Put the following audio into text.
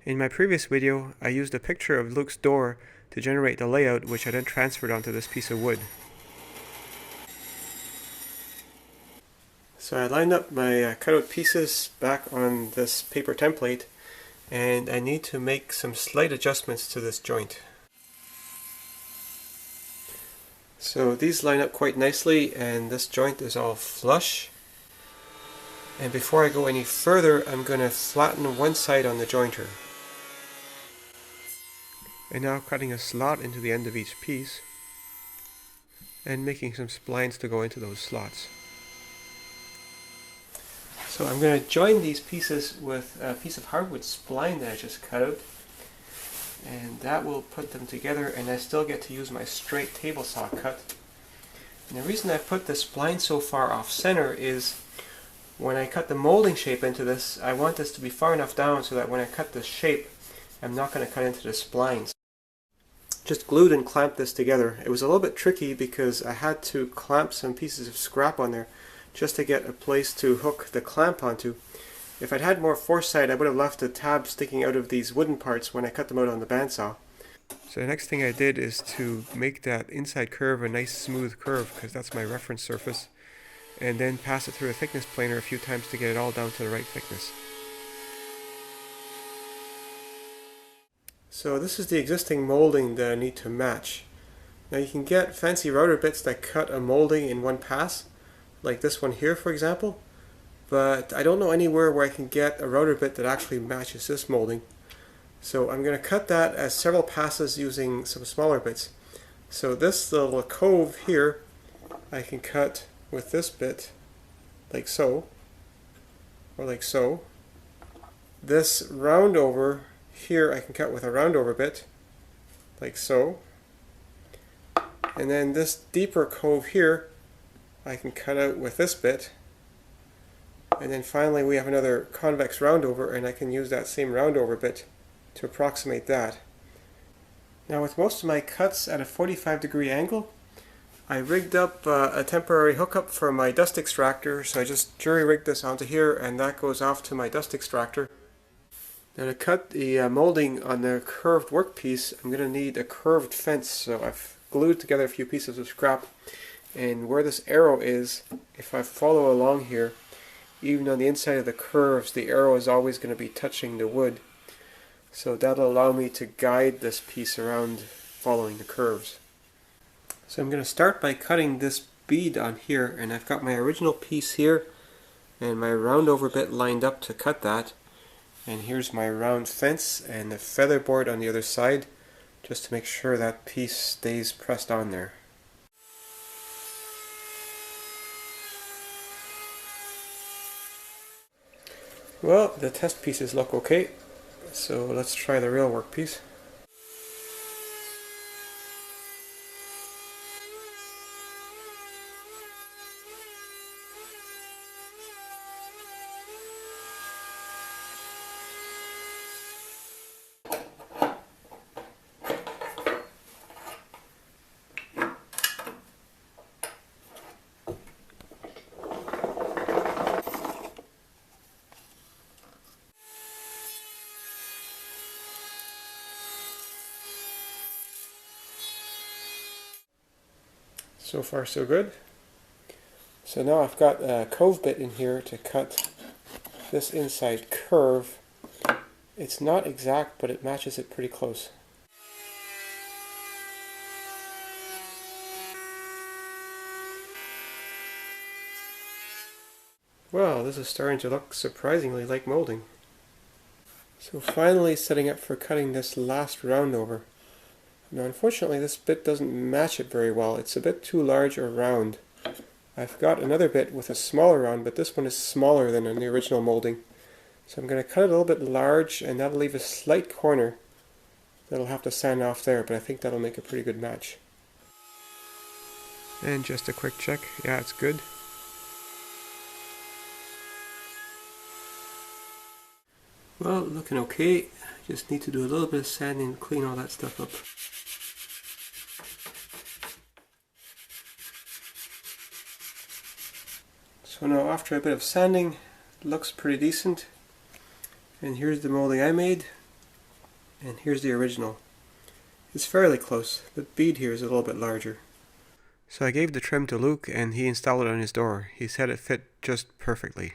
In my previous video, I used a picture of Luke's door to generate the layout, which I then transferred onto this piece of wood. So I lined up my cutout pieces back on this paper template, and I need to make some slight adjustments to this joint. So these line up quite nicely, and this joint is all flush. And before I go any further, I'm going to flatten one side on the jointer. And now cutting a slot into the end of each piece and making some splines to go into those slots. So I'm going to join these pieces with a piece of hardwood spline that I just cut out, and that will put them together, and I still get to use my straight table saw cut. And the reason I put the spline so far off center is when I cut the molding shape into this, I want this to be far enough down so that when I cut this shape, I'm not going to cut into the splines. Just glued and clamped this together. It was a little bit tricky because I had to clamp some pieces of scrap on there just to get a place to hook the clamp onto. If I'd had more foresight, I would have left a tab sticking out of these wooden parts when I cut them out on the bandsaw. So the next thing I did is to make that inside curve a nice smooth curve, because that's my reference surface, and then pass it through a thickness planer a few times to get it all down to the right thickness. So this is the existing molding that I need to match. Now you can get fancy router bits that cut a molding in one pass, like this one here for example, but I don't know anywhere where I can get a router bit that actually matches this molding. So I'm going to cut that as several passes using some smaller bits. So this little cove here I can cut with this bit, like so, or like so. This round over here I can cut with a round over bit, like so. And then this deeper cove here I can cut out with this bit. And then finally we have another convex round over, and I can use that same round over bit to approximate that. Now with most of my cuts at a 45-degree angle, I rigged up a temporary hookup for my dust extractor, so I just jury-rigged this onto here, and that goes off to my dust extractor. Now to cut the molding on the curved workpiece, I'm going to need a curved fence, so I've glued together a few pieces of scrap, and where this arrow is, if I follow along here, even on the inside of the curves, the arrow is always going to be touching the wood. So that'll allow me to guide this piece around following the curves. So I'm going to start by cutting this bead on here, and I've got my original piece here and my round over bit lined up to cut that. And here's my round fence and the feather board on the other side, just to make sure that piece stays pressed on there. Well, the test pieces look okay, so let's try the real workpiece. So far so good. So now I've got a cove bit in here to cut this inside curve. It's not exact, but it matches it pretty close. Well, this is starting to look surprisingly like molding. So finally setting up for cutting this last round over. Now unfortunately this bit doesn't match it very well. It's a bit too large or round. I've got another bit with a smaller round, but this one is smaller than in the original molding. So I'm going to cut it a little bit large, and that'll leave a slight corner that'll have to sand off there, but I think that'll make a pretty good match. And just a quick check. Yeah, it's good. Well, looking okay. Just need to do a little bit of sanding to clean all that stuff up. So now after a bit of sanding, it looks pretty decent. And here's the molding I made. And here's the original. It's fairly close. The bead here is a little bit larger. So I gave the trim to Luke and he installed it on his door. He said it fit just perfectly.